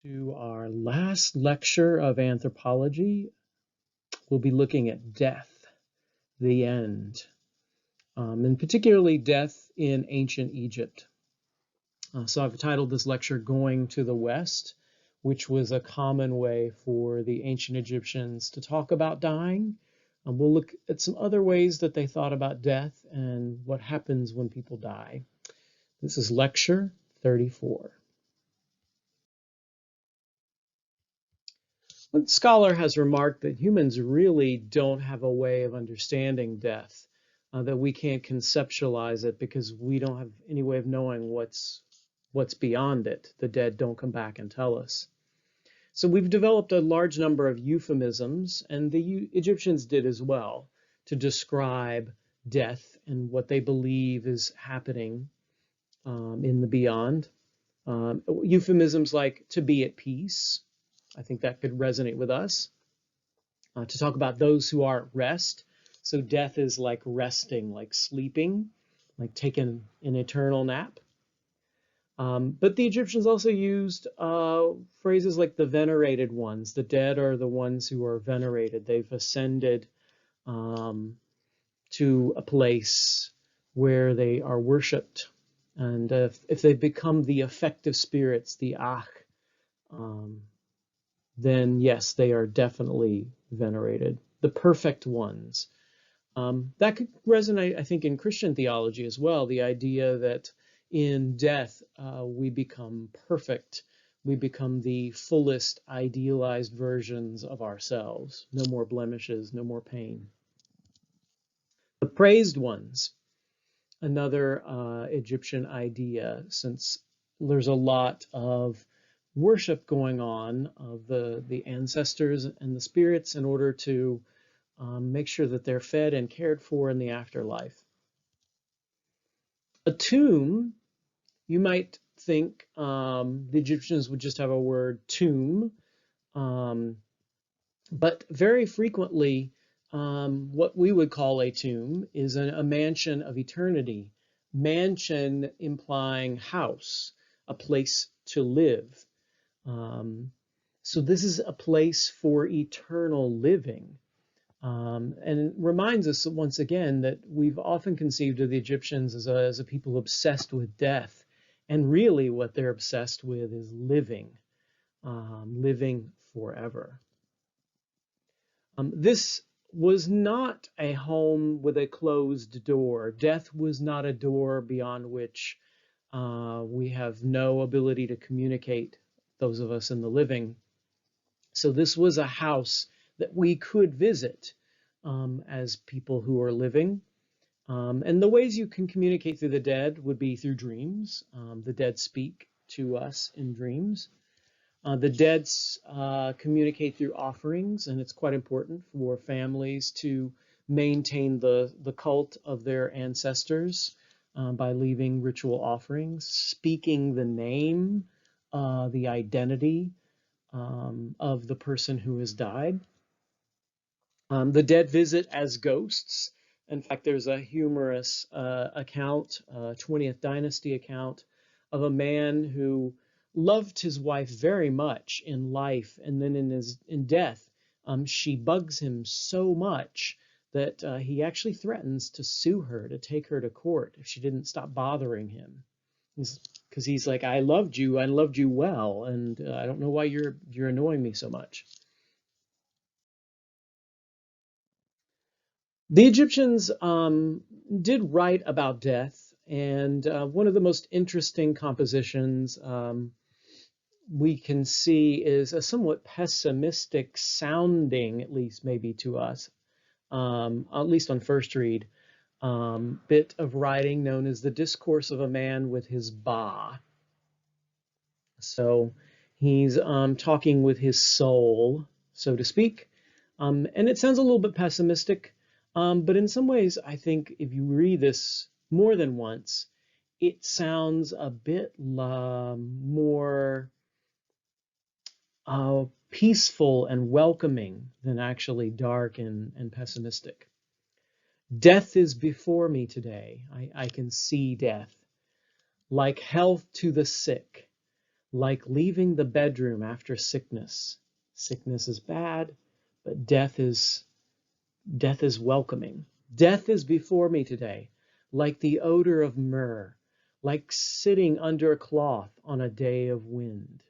To our last lecture of anthropology. We'll be looking at death, the end, and particularly death in ancient Egypt. So I've titled this lecture Going to the West, which was a common way for the ancient Egyptians to talk about dying. We'll look at some other ways that they thought about death and what happens when people die. This is lecture 34. One scholar has remarked that humans really don't have a way of understanding death, that we can't conceptualize it because we don't have any way of knowing what's beyond it. The dead don't come back and tell us. So we've developed a large number of euphemisms, and the Egyptians did as well, to describe death and what they believe is happening in the beyond. Euphemisms like to be at peace. I think that could resonate with us. To talk about those who are at rest. So death is like resting, like sleeping, like taking an eternal nap. But the Egyptians also used phrases like the venerated ones. The dead are the ones who are venerated. They've ascended to a place where they are worshipped. And if they become the effective spirits, the Ach, then yes, they are definitely venerated. The perfect ones. That could resonate, I think, in Christian theology as well, the idea that in death we become perfect. We become the fullest idealized versions of ourselves. No more blemishes, no more pain. The praised ones, another Egyptian idea, since there's a lot of worship going on of the ancestors and the spirits in order to make sure that they're fed and cared for in the afterlife. A tomb, you might think the Egyptians would just have a word tomb, but very frequently what we would call a tomb is a mansion of eternity. Mansion implying house, a place to live. So this is a place for eternal living. And it reminds us once again that we've often conceived of the Egyptians as a people obsessed with death. And really what they're obsessed with is living, living forever. This was not a home with a closed door. Death was not a door beyond which we have no ability to communicate, those of us in the living. So this was a house that we could visit as people who are living. And the ways you can communicate through the dead would be through dreams. The dead speak to us in dreams. The dead communicate through offerings, and it's quite important for families to maintain the cult of their ancestors by leaving ritual offerings, speaking the name, the identity of the person who has died. The dead visit as ghosts. In fact, there's a humorous account, 20th dynasty account, of a man who loved his wife very much in life, and then in death, she bugs him so much that he actually threatens to sue her, to take her to court if she didn't stop bothering him. Because he's like, I loved you well, and I don't know why you're annoying me so much. The Egyptians did write about death, and one of the most interesting compositions we can see is a somewhat pessimistic sounding, at least maybe to us, at least on first read, bit of writing known as the Discourse of a Man with His Ba. So he's talking with his soul, so to speak, and it sounds a little bit pessimistic. But in some ways, I think if you read this more than once, it sounds a bit more peaceful and welcoming than actually dark and pessimistic. Death is before me today. I can see death. Like health to the sick, like leaving the bedroom after sickness. Sickness is bad, but death is welcoming. Death is before me today, like the odor of myrrh, like sitting under a cloth on a day of wind.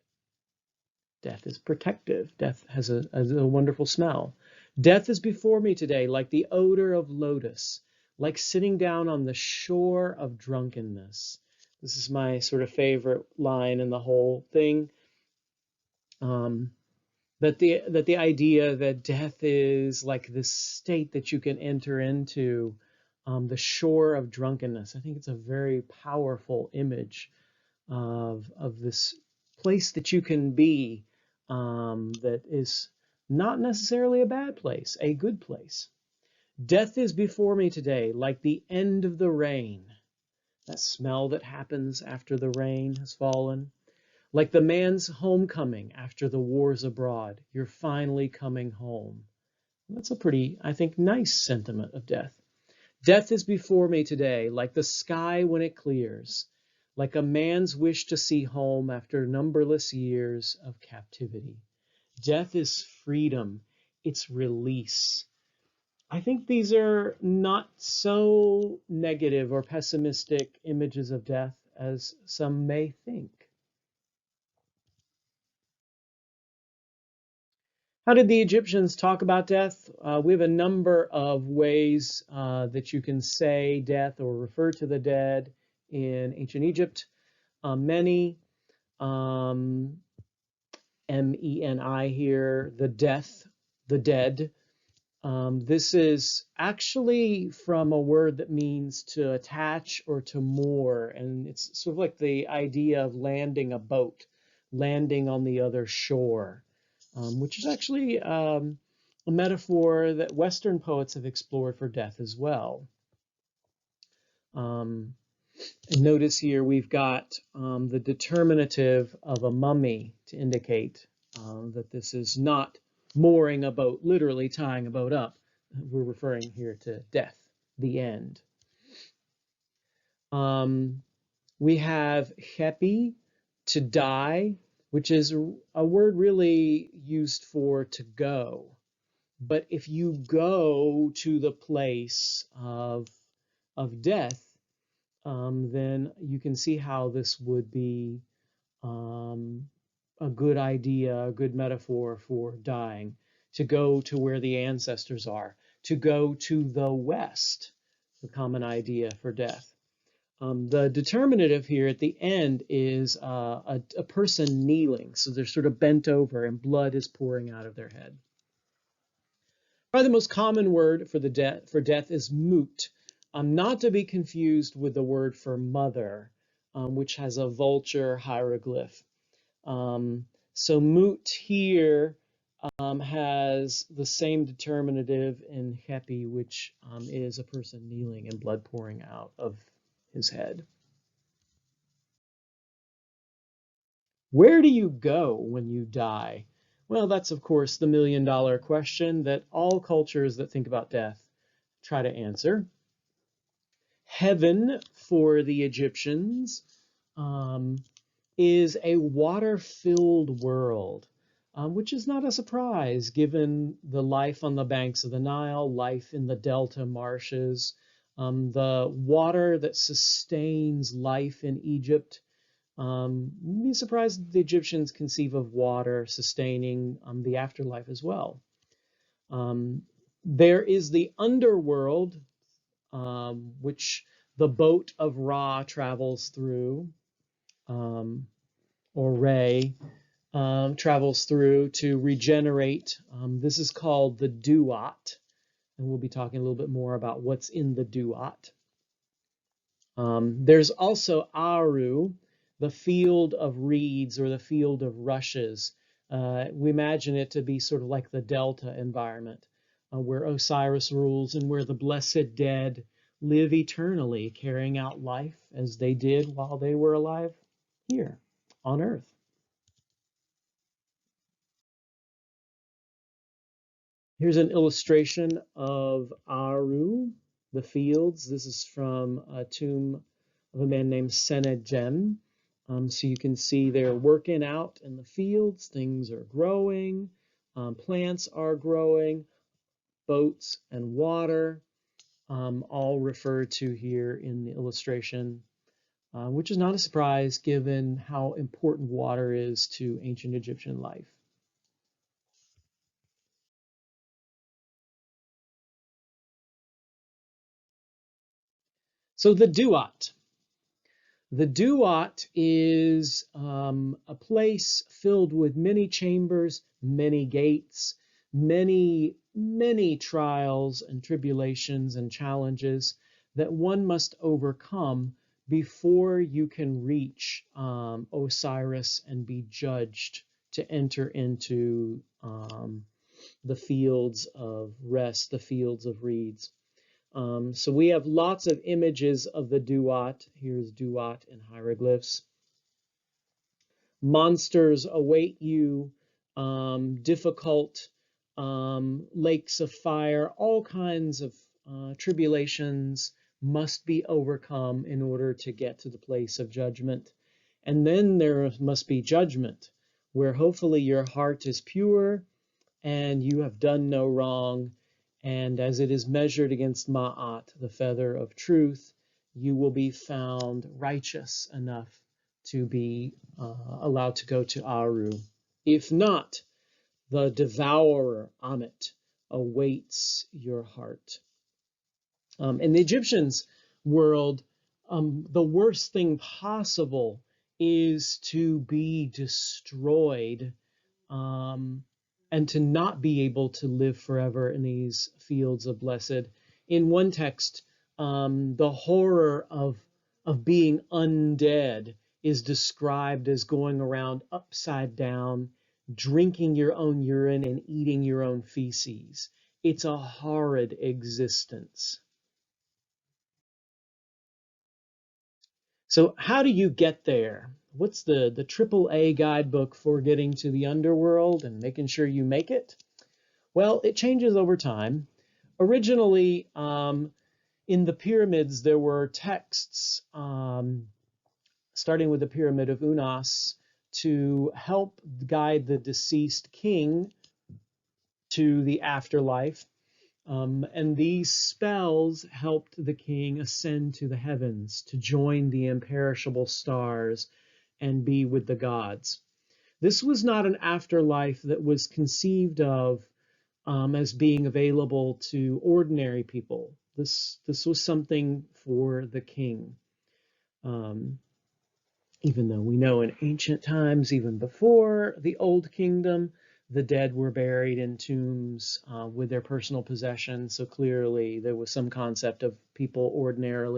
Death is protective. Death has a wonderful smell. Death is before me today, like the odor of lotus, like sitting down on the shore of drunkenness. This is my sort of favorite line in the whole thing. That the idea that death is like this state that you can enter into, the shore of drunkenness. I think it's a very powerful image of this place that you can be, that is not necessarily a bad place, a good place. Death is before me today, like the end of the rain, that smell that happens after the rain has fallen. Like the man's homecoming after the war's abroad, you're finally coming home. That's a pretty, I think, nice sentiment of death. Death is before me today, like the sky when it clears, like a man's wish to see home after numberless years of captivity. Death is freedom, it's release. I think these are not so negative or pessimistic images of death as some may think. How did the Egyptians talk about death? We have a number of ways that you can say death or refer to the dead in ancient Egypt. Many, M-E-N-I here, the death, the dead. This is actually from a word that means to attach or to moor, and it's sort of like the idea of landing a boat, landing on the other shore, which is actually a metaphor that Western poets have explored for death as well. And notice here we've got the determinative of a mummy to indicate that this is not mooring a boat, literally tying a boat up. We're referring here to death, the end. We have hepi, to die, which is a word really used for to go. But if you go to the place of death, then you can see how this would be a good idea, a good metaphor for dying. To go to where the ancestors are, to go to the West, the common idea for death. The determinative here at the end is a person kneeling, so they're sort of bent over and blood is pouring out of their head. Probably the most common word for death is mut, not to be confused with the word for mother, which has a vulture hieroglyph. So mut here has the same determinative in hepi, which is a person kneeling and blood pouring out of his head. Where do you go when you die? Well, that's of course the million-dollar question that all cultures that think about death try to answer. Heaven for the Egyptians is a water-filled world, which is not a surprise given the life on the banks of the Nile, life in the delta marshes, the water that sustains life in Egypt. You'd be surprised if the Egyptians conceive of water sustaining the afterlife as well. There is the underworld, which the boat of Ra travels through, or Re travels through to regenerate. This is called the Duat, and we'll be talking a little bit more about what's in the Duat. There's also Aru, the field of reeds or the field of rushes. We imagine it to be sort of like the delta environment, where Osiris rules and where the blessed dead live eternally, carrying out life as they did while they were alive here on earth. Here's an illustration of Aru, the fields. This is from a tomb of a man named Senedjem. So you can see they're working out in the fields, things are growing, plants are growing, boats and water, all referred to here in the illustration, which is not a surprise given how important water is to ancient Egyptian life. So the duat. The duat is a place filled with many chambers, many gates, many trials and tribulations and challenges that one must overcome before you can reach Osiris and be judged to enter into the fields of rest, the fields of reeds. So we have lots of images of the duat. Here's duat in hieroglyphs. Monsters await you, difficult lakes of fire, all kinds of tribulations must be overcome in order to get to the place of judgment. And then there must be judgment, where hopefully your heart is pure and you have done no wrong. And as it is measured against Ma'at, the feather of truth, you will be found righteous enough to be allowed to go to Aru. If not, the devourer, Amet, awaits your heart. In the Egyptians' world, the worst thing possible is to be destroyed and to not be able to live forever in these fields of blessed. In one text, the horror of being undead is described as going around upside down, drinking your own urine and eating your own feces. It's a horrid existence. So how do you get there? What's the AAA guidebook for getting to the underworld and making sure you make it? Well, it changes over time. Originally, in the pyramids, there were texts, starting with the Pyramid of Unas, to help guide the deceased king to the afterlife. And these spells helped the king ascend to the heavens, to join the imperishable stars and be with the gods. This was not an afterlife that was conceived of as being available to ordinary people. This was something for the king. Even though we know in ancient times, even before the Old Kingdom, the dead were buried in tombs with their personal possessions. So clearly there was some concept of people ordinary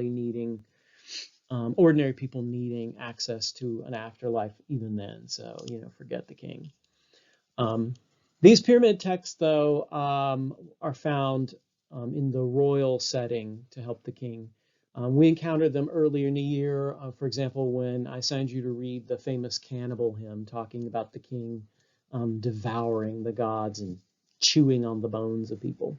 people needing access to an afterlife even then. So, forget the king. These pyramid texts, though, are found in the royal setting to help the king. We encountered them earlier in the year, for example, when I assigned you to read the famous cannibal hymn talking about the king devouring the gods and chewing on the bones of people.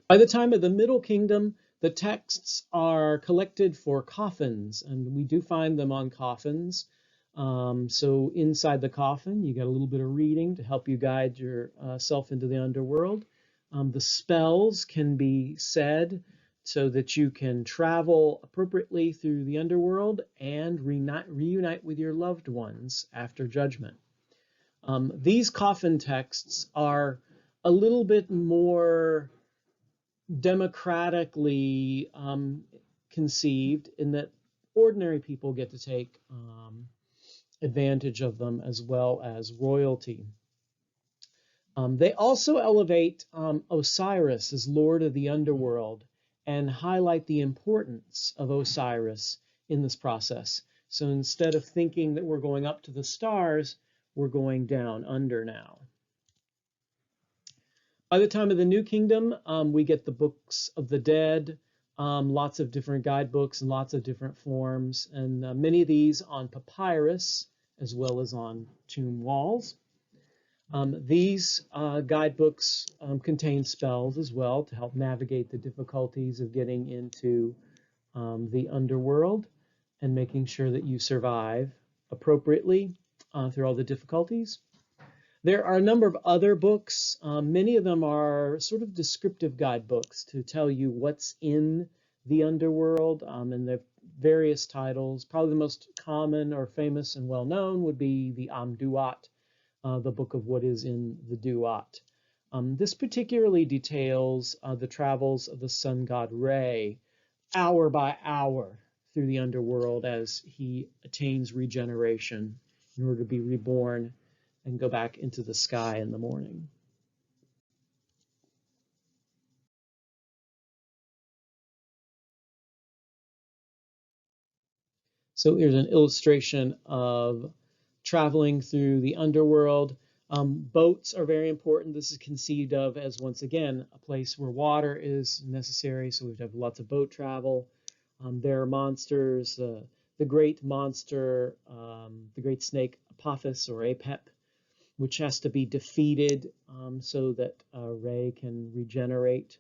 By the time of the Middle Kingdom, the texts are collected for coffins, and we do find them on coffins. So inside the coffin, you get a little bit of reading to help you guide yourself into the underworld. The spells can be said so that you can travel appropriately through the underworld and reunite with your loved ones after judgment. These coffin texts are a little bit more democratically conceived in that ordinary people get to take advantage of them as well as royalty. They also elevate Osiris as Lord of the Underworld and highlight the importance of Osiris in this process. So instead of thinking that we're going up to the stars, we're going down under now. By the time of the New Kingdom, we get the books of the dead, lots of different guidebooks and lots of different forms, and many of these on papyrus as well as on tomb walls. These guidebooks contain spells as well to help navigate the difficulties of getting into the underworld. and making sure that you survive appropriately through all the difficulties. There are a number of other books. Many of them are sort of descriptive guidebooks to tell you what's in the underworld, and the various titles. Probably the most common or famous and well known would be the Amduat, the book of what is in the Duat. This particularly details the travels of the sun god Re, hour by hour through the underworld as he attains regeneration in order to be reborn and go back into the sky in the morning. So here's an illustration of traveling through the underworld. Boats are very important. This is conceived of as, once again, a place where water is necessary, so we have lots of boat travel. There are monsters, the great monster, the great snake Apophis or Apep, which has to be defeated so that Ray can regenerate.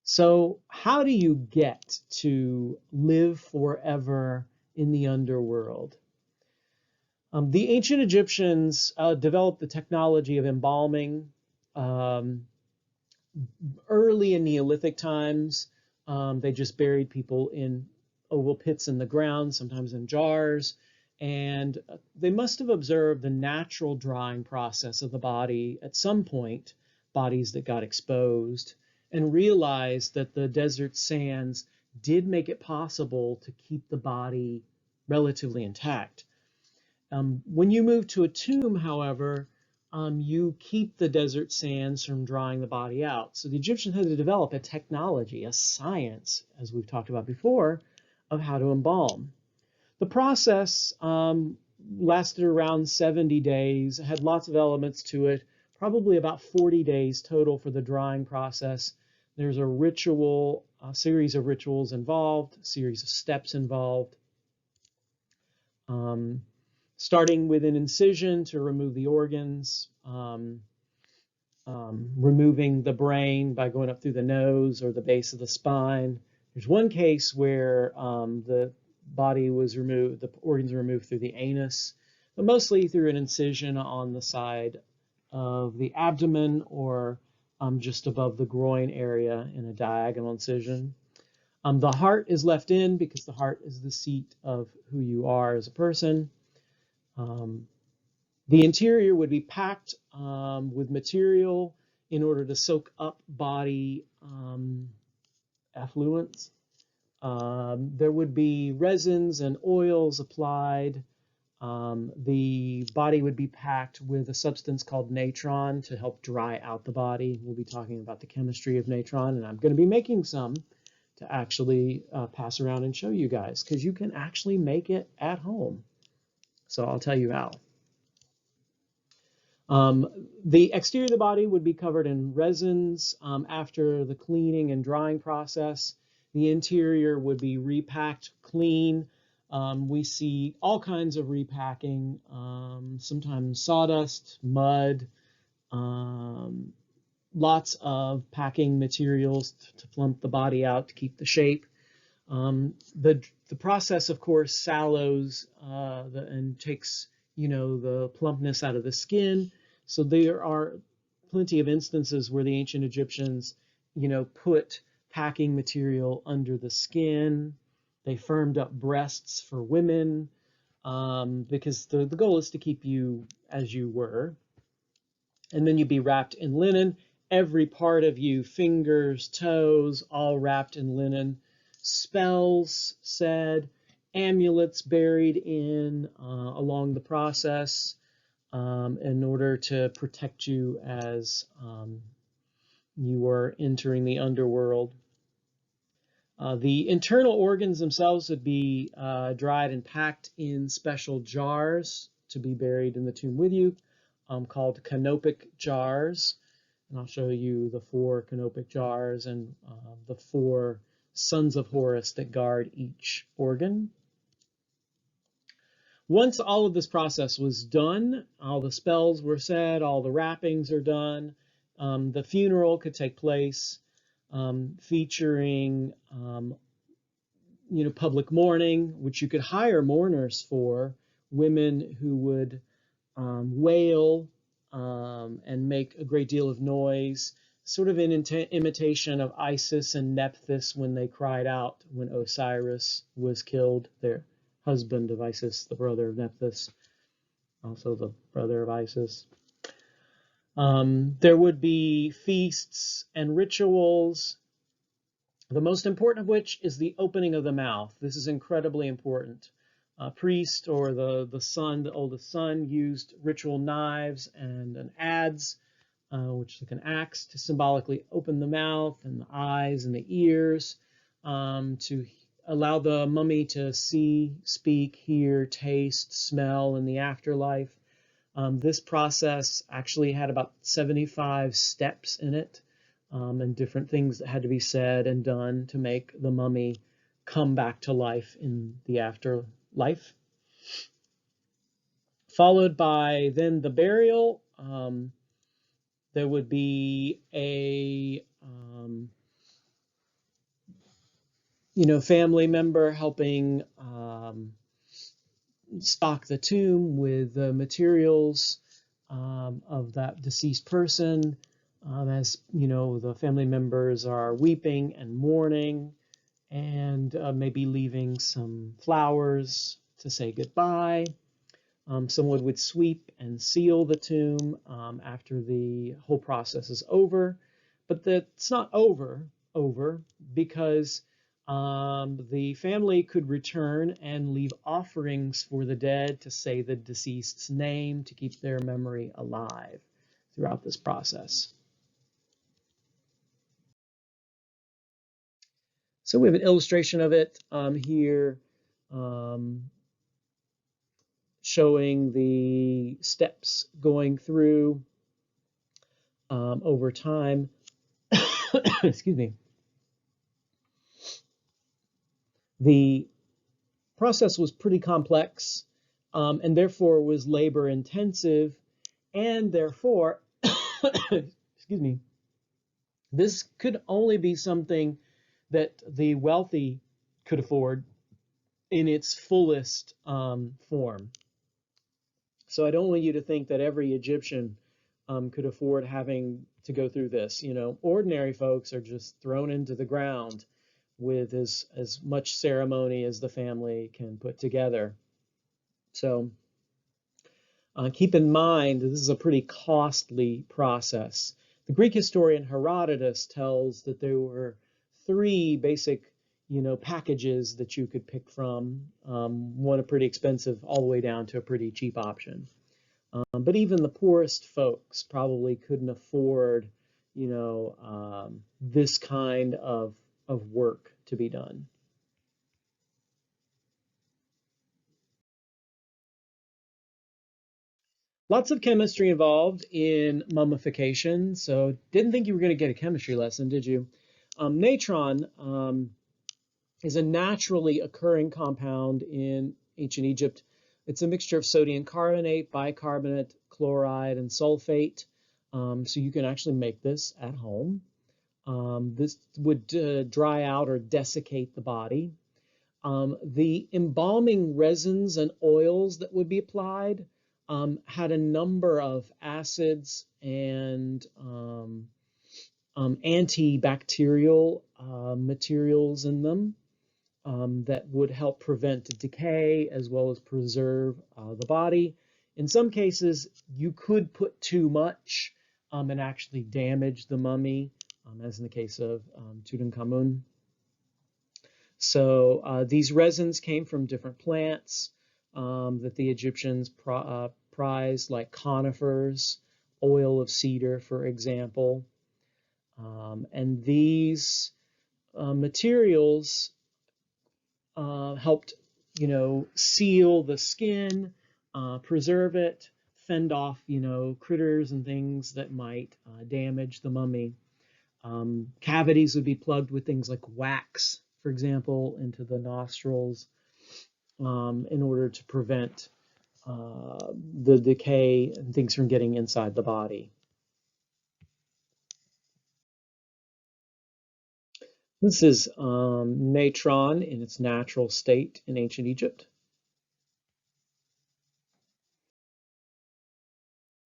So how do you get to live forever in the underworld? The ancient Egyptians developed the technology of embalming. Um, Early in Neolithic times, they just buried people in oval pits in the ground, sometimes in jars. And they must have observed the natural drying process of the body at some point, bodies that got exposed, and realized that the desert sands did make it possible to keep the body relatively intact. When you move to a tomb, however, you keep the desert sands from drying the body out. So the Egyptians had to develop a technology, a science, as we've talked about before, of how to embalm. The process lasted around 70 days, had lots of elements to it, probably about 40 days total for the drying process. There's a ritual, a series of rituals involved, a series of steps involved. Um, Starting with an incision to remove the organs, removing the brain by going up through the nose or the base of the spine. There's one case where the body was removed, the organs were removed through the anus, but mostly through an incision on the side of the abdomen or just above the groin area in a diagonal incision. The heart is left in because the heart is the seat of who you are as a person. Um, the interior would be packed with material in order to soak up body effluents. There would be resins and oils applied. The body would be packed with a substance called natron to help dry out the body. We'll be talking about the chemistry of natron, and I'm going to be making some to actually pass around and show you guys, because you can actually make it at home. So I'll tell you how. The exterior of the body would be covered in resins after the cleaning and drying process. The interior would be repacked clean. We see all kinds of repacking, sometimes sawdust, mud, lots of packing materials to plump the body out to keep the shape. The process, of course, sallows and takes the plumpness out of the skin. So there are plenty of instances where the ancient Egyptians, put packing material under the skin. They firmed up breasts for women because the goal is to keep you as you were. And then you'd be wrapped in linen. Every part of you, fingers, toes, all wrapped in linen. Spells said, amulets buried in along the process in order to protect you as you were entering the underworld. The internal organs themselves would be dried and packed in special jars to be buried in the tomb with you, called canopic jars. And I'll show you the 4 canopic jars and the 4 sons of Horus that guard each organ. Once all of this process was done, all the spells were said, all the wrappings are done, the funeral could take place, featuring public mourning, which you could hire mourners for, women who would wail and make a great deal of noise, sort of in imitation of Isis and Nephthys when they cried out when Osiris was killed, their husband of Isis, the brother of Nephthys, also the brother of Isis. There would be feasts and rituals, the most important of which is the opening of the mouth. This is incredibly important. Priest or the son, the oldest son, used ritual knives and an adze, which is like an axe, to symbolically open the mouth and the eyes and the ears, to allow the mummy to see, speak, hear, taste, smell in the afterlife. This process actually had about 75 steps in it, and different things that had to be said and done to make the mummy come back to life in the afterlife. Followed by then the burial. There would be a family member helping stock the tomb with the materials of that deceased person, as the family members are weeping and mourning, and maybe leaving some flowers to say goodbye. Someone would sweep and seal the tomb after the whole process is over, but it's not over because the family could return and leave offerings for the dead to say the deceased's name to keep their memory alive throughout this process. So we have an illustration of it here, showing the steps going through over time. Excuse me. The process was pretty complex, and therefore was labor intensive, and therefore, excuse me, this could only be something that the wealthy could afford in its fullest form. So I don't want you to think that every Egyptian could afford having to go through this. Ordinary folks are just thrown into the ground with as much ceremony as the family can put together. So keep in mind that this is a pretty costly process. The Greek historian Herodotus tells that there were 3 basic packages that you could pick from, one a pretty expensive all the way down to a pretty cheap option. But even the poorest folks probably couldn't afford this kind of work to be done. Lots of chemistry involved in mummification, so didn't think you were going to get a chemistry lesson, did you? Natron is a naturally occurring compound in ancient Egypt. It's a mixture of sodium carbonate, bicarbonate, chloride, and sulfate. So you can actually make this at home. This would dry out or desiccate the body. The embalming resins and oils that would be applied had a number of acids and antibacterial materials in them that would help prevent decay as well as preserve the body. In some cases, you could put too much and actually damage the mummy, as in the case of Tutankhamun. So these resins came from different plants that the Egyptians prized, like conifers, oil of cedar, for example. And these materials helped, seal the skin, preserve it, fend off, critters and things that might damage the mummy. Cavities would be plugged with things like wax, for example, into the nostrils. in order to prevent the decay and things from getting inside the body. This is natron in its natural state in ancient Egypt.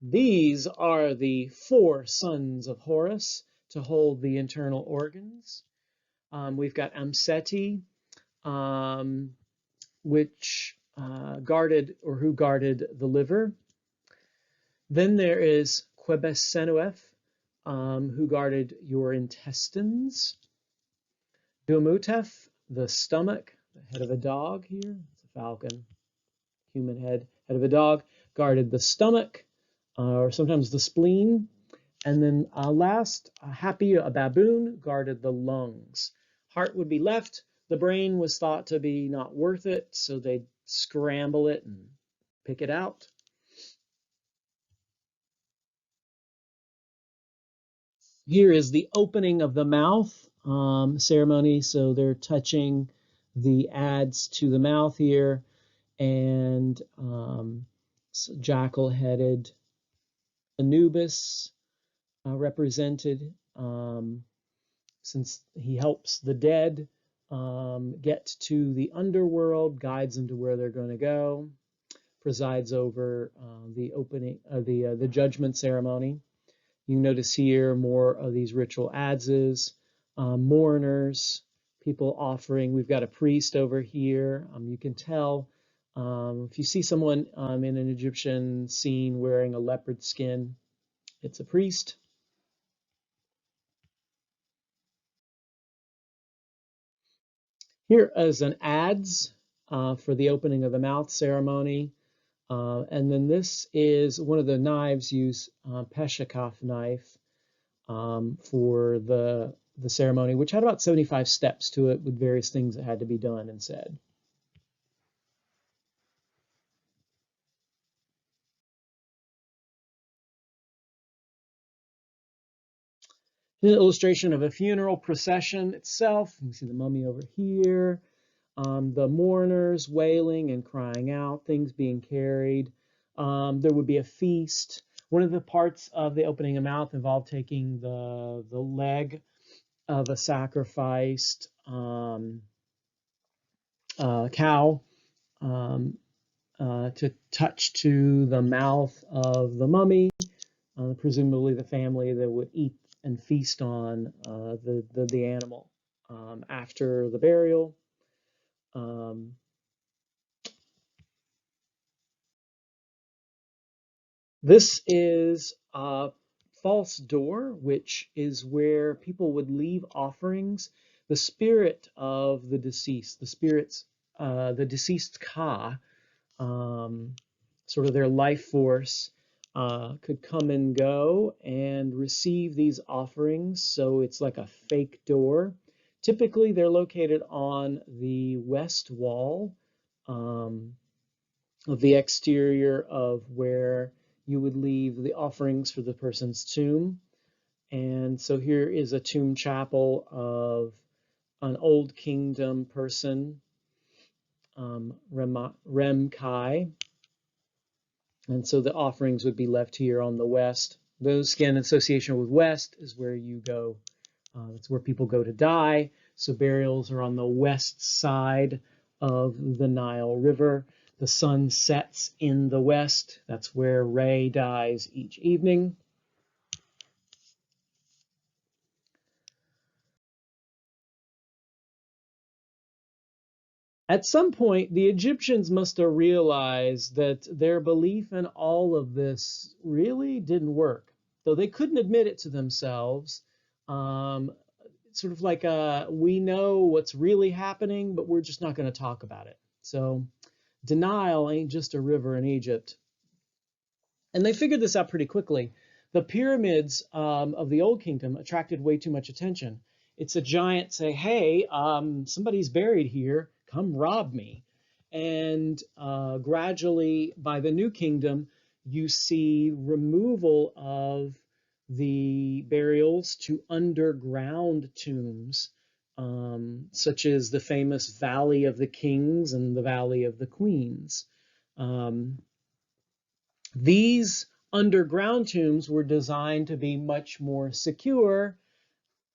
These are the four sons of Horus to hold the internal organs. We've got Amseti, which guarded or who guarded the liver. Then there is Quebesenuef, who guarded your intestines. Duamutef, the stomach, the head of a dog here. It's a falcon, human head of a dog, guarded the stomach, or sometimes the spleen. And then last, Happy, a baboon, guarded the lungs. Heart would be left. The brain was thought to be not worth it, so they'd scramble it and pick it out. Here is the opening of the mouth ceremony. So they're touching the adze to the mouth here, and jackal-headed Anubis represented, since he helps the dead get to the underworld, guides them to where they're going to go, presides over the opening of the judgment ceremony. You notice here more of these ritual adzes, mourners, people offering. We've got a priest over here. You can tell if you see someone in an Egyptian scene wearing a leopard skin, it's a priest. Here is an adze for the opening of the mouth ceremony. And then this is one of the knives used, Peshekaf knife, for the ceremony, which had about 75 steps to it with various things that had to be done and said. An illustration of a funeral procession itself. You can see the mummy over here, the mourners wailing and crying out, things being carried. There would be a feast. One of the parts of the opening of mouth involved taking the leg of a sacrificed cow to touch to the mouth of the mummy, presumably the family that would eat and feast on the animal after the burial. This is a false door, which is where people would leave offerings. The spirit of the deceased, the deceased Ka, sort of their life force, could come and go and receive these offerings. So it's like a fake door. Typically, they're located on the west wall of the exterior of where you would leave the offerings for the person's tomb. And so here is a tomb chapel of an old kingdom person, Rem Kai. And so the offerings would be left here on the west. Those, again, association with west is where you go. It's where people go to die. So burials are on the west side of the Nile River. The sun sets in the west. That's where Re dies each evening. At some point, the Egyptians must have realized that their belief in all of this really didn't work, though they couldn't admit it to themselves. Sort of like we know what's really happening, but we're just not going to talk about it. So denial ain't just a river in Egypt. And they figured this out pretty quickly. The pyramids of the Old Kingdom attracted way too much attention. It's a giant say, hey, somebody's buried here, come rob me. And gradually, by the New Kingdom, you see removal of the burials to underground tombs such as the famous Valley of the Kings and the Valley of the Queens. Um, these underground tombs were designed to be much more secure,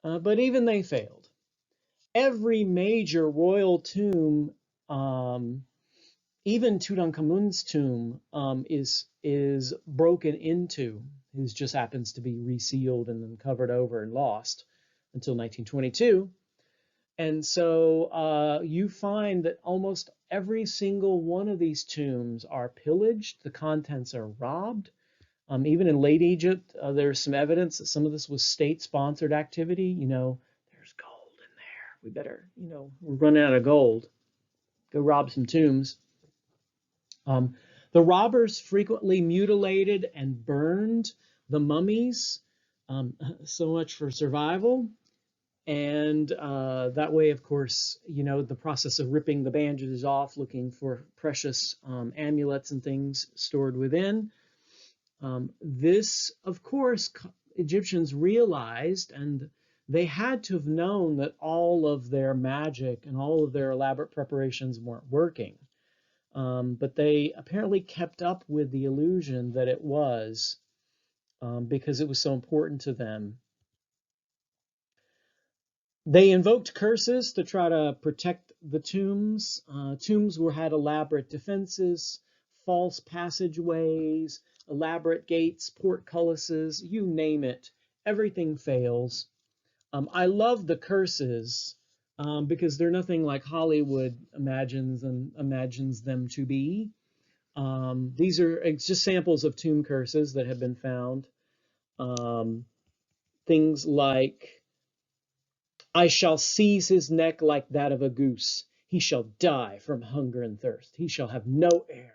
but even they failed. Every major royal tomb, even Tutankhamun's tomb, is broken into. It just happens to be resealed and then covered over and lost until 1922. And so you find that almost every single one of these tombs are pillaged. The contents are robbed. Even in late Egypt, there's some evidence that some of this was state-sponsored activity. There's gold in there. We better, we're running out of gold. Go rob some tombs. The robbers frequently mutilated and burned the mummies, so much for survival. And that way, of course, the process of ripping the bandages off, looking for precious amulets and things stored within. This, of course, Egyptians realized, and they had to have known that all of their magic and all of their elaborate preparations weren't working. But they apparently kept up with the illusion that it was, because it was so important to them. They invoked curses to try to protect the tombs. Tombs had elaborate defenses, false passageways, elaborate gates, portcullises, you name it. Everything fails. I love the curses because they're nothing like Hollywood imagines them to be. These are just samples of tomb curses that have been found. Things like, I shall seize his neck like that of a goose. He shall die from hunger and thirst. He shall have no air.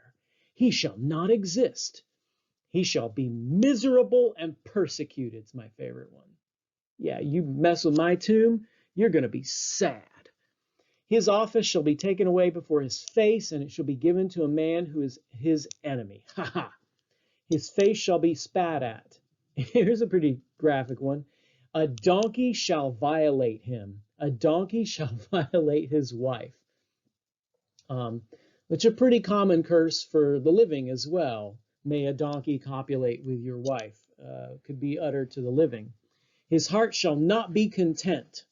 He shall not exist. He shall be miserable and persecuted. It's my favorite one. Yeah, you mess with my tomb, you're going to be sad. His office shall be taken away before his face, and it shall be given to a man who is his enemy. Ha ha. His face shall be spat at. Here's a pretty graphic one. A donkey shall violate him. A donkey shall violate his wife. Which is a pretty common curse for the living as well. May a donkey copulate with your wife. Could be uttered to the living. His heart shall not be content.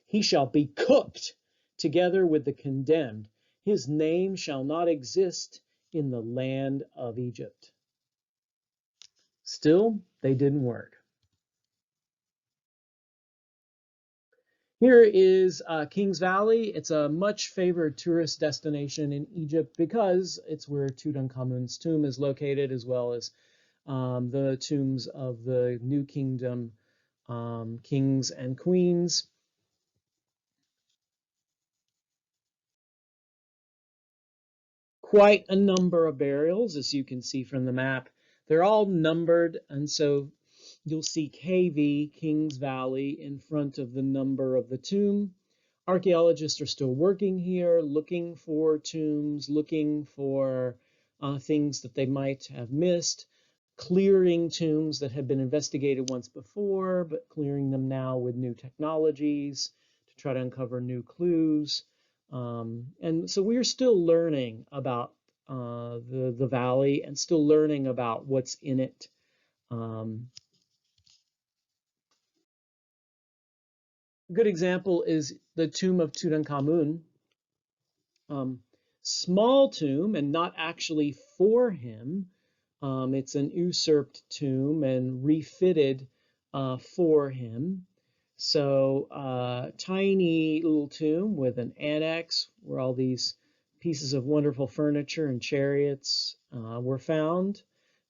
He shall be cooked together with the condemned. His name shall not exist in the land of Egypt. Still, they didn't work. Here is Kings Valley. It's a much favored tourist destination in Egypt because it's where Tutankhamun's tomb is located, as well as the tombs of the New Kingdom kings and queens. Quite a number of burials, as you can see from the map. They're all numbered, and so you'll see KV, Kings Valley, in front of the number of the tomb. Archaeologists are still working here, looking for tombs, looking for things that they might have missed, clearing tombs that had been investigated once before, but clearing them now with new technologies to try to uncover new clues. And so we're still learning about the valley and still learning about what's in it. A good example is the tomb of Tutankhamun. Small tomb and not actually for him. It's an usurped tomb and refitted for him. So tiny little tomb with an annex where all these pieces of wonderful furniture and chariots were found.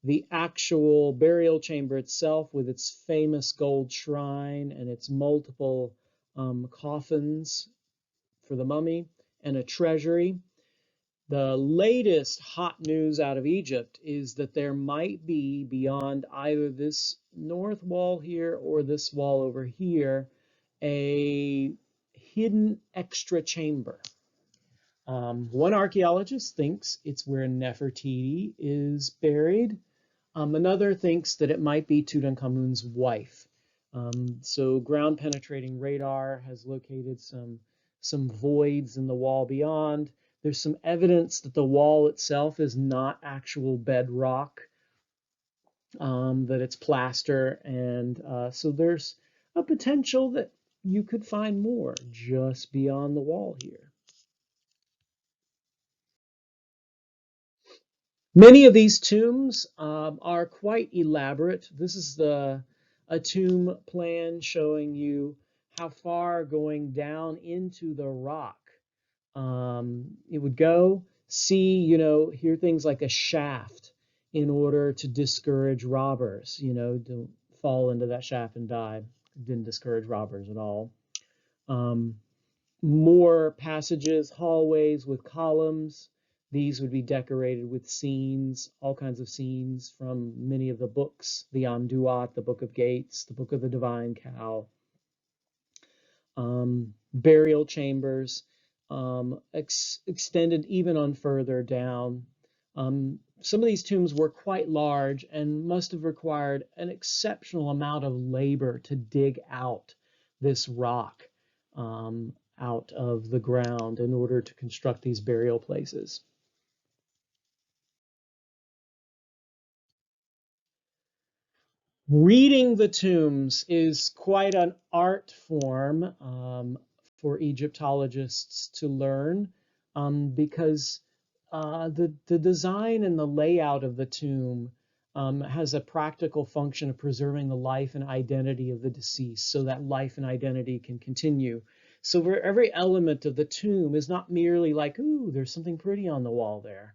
The actual burial chamber itself with its famous gold shrine and its multiple coffins for the mummy and a treasury. The latest hot news out of Egypt is that there might be, beyond either this north wall here or this wall over here, a hidden extra chamber. One archaeologist thinks it's where Nefertiti is buried. Another thinks that it might be Tutankhamun's wife. So ground penetrating radar has located some voids in the wall beyond. There's some evidence that the wall itself is not actual bedrock, that it's plaster, and so there's a potential that you could find more just beyond the wall here. Many of these tombs are quite elaborate. This is a tomb plan showing you how far going down into the rock it would go. See, hear things like a shaft in order to discourage robbers. Don't fall into that shaft and die. Didn't discourage robbers at all. Um, More passages, hallways with columns. These would be decorated with scenes, all kinds of scenes from many of the books, the Amduat, the Book of Gates, the Book of the Divine Cow, burial chambers, extended even on further down. Some of these tombs were quite large and must have required an exceptional amount of labor to dig out this rock out of the ground in order to construct these burial places. Reading the tombs is quite an art form for Egyptologists to learn because the design and the layout of the tomb has a practical function of preserving the life and identity of the deceased so that life and identity can continue. So for every element of the tomb is not merely like, ooh, there's something pretty on the wall there.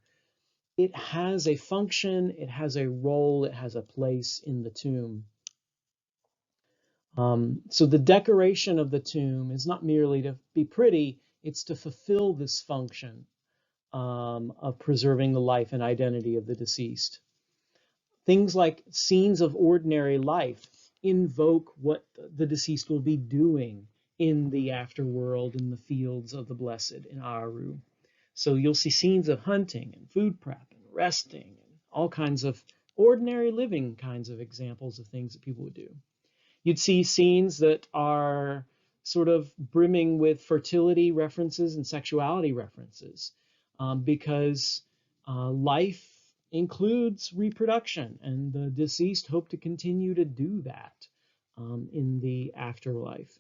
It has a function, it has a role, it has a place in the tomb. So the decoration of the tomb is not merely to be pretty, it's to fulfill this function of preserving the life and identity of the deceased. Things like scenes of ordinary life invoke what the deceased will be doing in the afterworld, in the fields of the blessed, in Aru. So you'll see scenes of hunting and food prep and resting and all kinds of ordinary living kinds of examples of things that people would do. You'd see scenes that are sort of brimming with fertility references and sexuality references because life includes reproduction, and the deceased hope to continue to do that in the afterlife.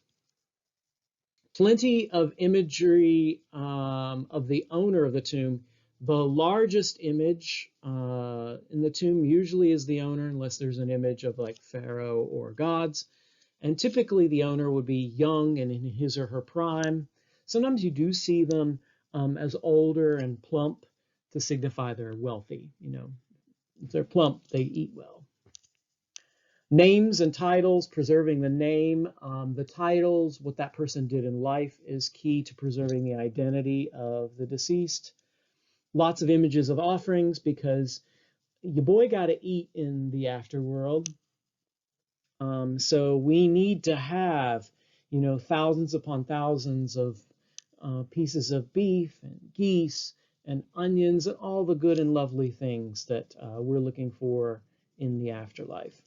Plenty of imagery of the owner of the tomb. The largest image in the tomb usually is the owner, unless there's an image of like Pharaoh or gods. And typically the owner would be young and in his or her prime. Sometimes you do see them as older and plump to signify they're wealthy. If they're plump, they eat well. Names and titles, preserving the name, the titles, what that person did in life is key to preserving the identity of the deceased. Lots of images of offerings because your boy got to eat in the afterworld. So we need to have, thousands upon thousands of pieces of beef and geese and onions and all the good and lovely things that we're looking for in the afterlife.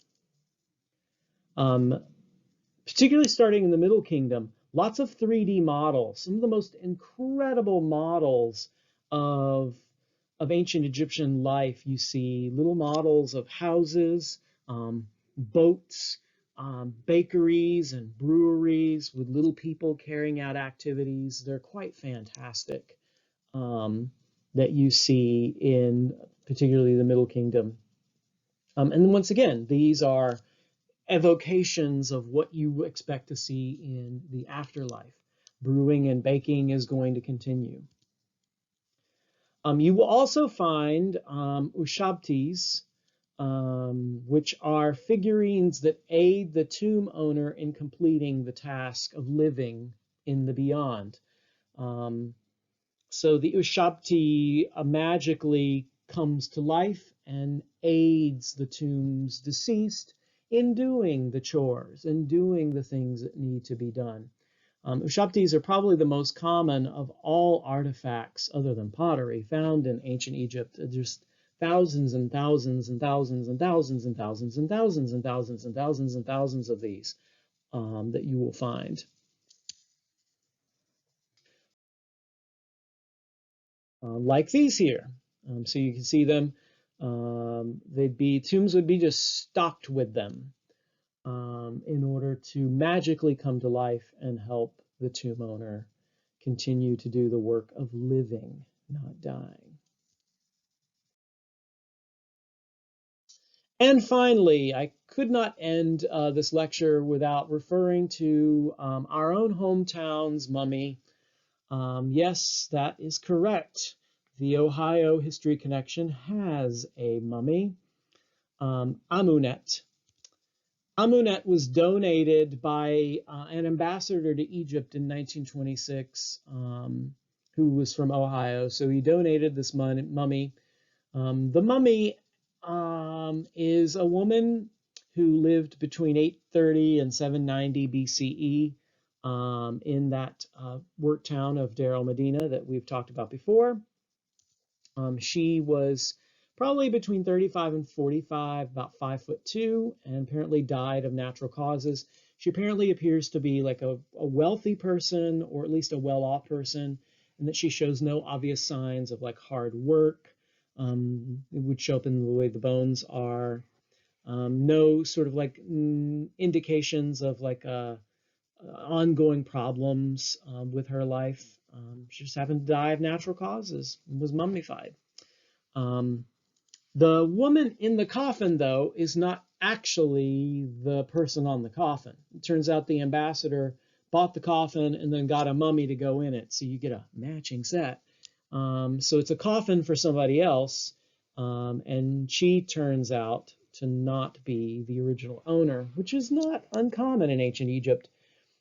Particularly starting in the Middle Kingdom, lots of 3D models, some of the most incredible models of ancient Egyptian life. You see little models of houses, boats, bakeries and breweries with little people carrying out activities. They're quite fantastic that you see in particularly the Middle Kingdom. And once again, these are evocations of what you expect to see in the afterlife. Brewing and baking is going to continue. You will also find ushabtis, which are figurines that aid the tomb owner in completing the task of living in the beyond. So the ushabti magically comes to life and aids the tomb's deceased in doing the chores and doing the things that need to be done. Ushabtis are probably the most common of all artifacts other than pottery found in ancient Egypt. There's thousands and thousands and thousands and thousands and thousands and thousands and thousands and thousands and thousands of these, that you will find. Like these here. So you can see them. Tombs would be just stocked with them in order to magically come to life and help the tomb owner continue to do the work of living, not dying. And finally, I could not end this lecture without referring to our own hometown's mummy. Yes, that is correct. The Ohio History Connection has a mummy, Amunet. Amunet was donated by an ambassador to Egypt in 1926, who was from Ohio. So he donated this mummy. The mummy is a woman who lived between 830 and 790 BCE in that work town of Deir el-Medina that we've talked about before. She was probably between 35 and 45, about 5'2", and apparently died of natural causes. She apparently appears to be like a wealthy person, or at least a well-off person, and that she shows no obvious signs of like hard work. It would show up in the way the bones are. No sort of like indications of like ongoing problems with her life. She just happened to die of natural causes and was mummified. Um, the woman in the coffin, though, is not actually the person on the coffin. It turns out the ambassador bought the coffin and then got a mummy to go in it, so you get a matching set. So it's a coffin for somebody else, and she turns out to not be the original owner, which is not uncommon in ancient Egypt.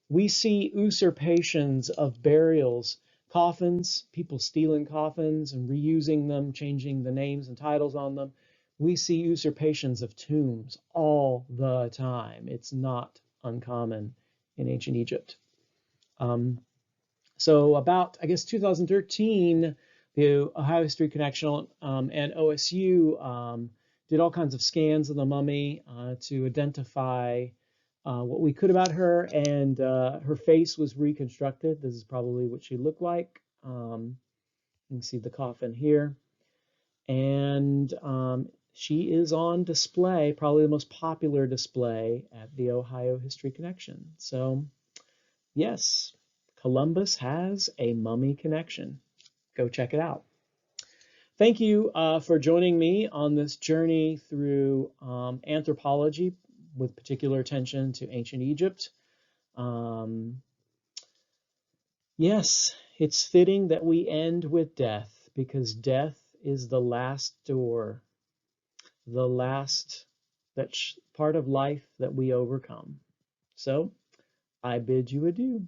We see usurpations of burials, coffins, people stealing coffins and reusing them, changing the names and titles on them. We see usurpations of tombs all the time. It's not uncommon in ancient Egypt. So about, I guess, 2013, the Ohio History Connection and OSU did all kinds of scans of the mummy to identify what we could about her, and her face was reconstructed. This is probably what she looked like. You can see the coffin here. And she is on display, probably the most popular display at the Ohio History Connection. So, yes, Columbus has a mummy connection. Go check it out. Thank you for joining me on this journey through anthropology with particular attention to ancient Egypt. Yes, it's fitting that we end with death because death is the last door, the last part of life that we overcome. So I bid you adieu.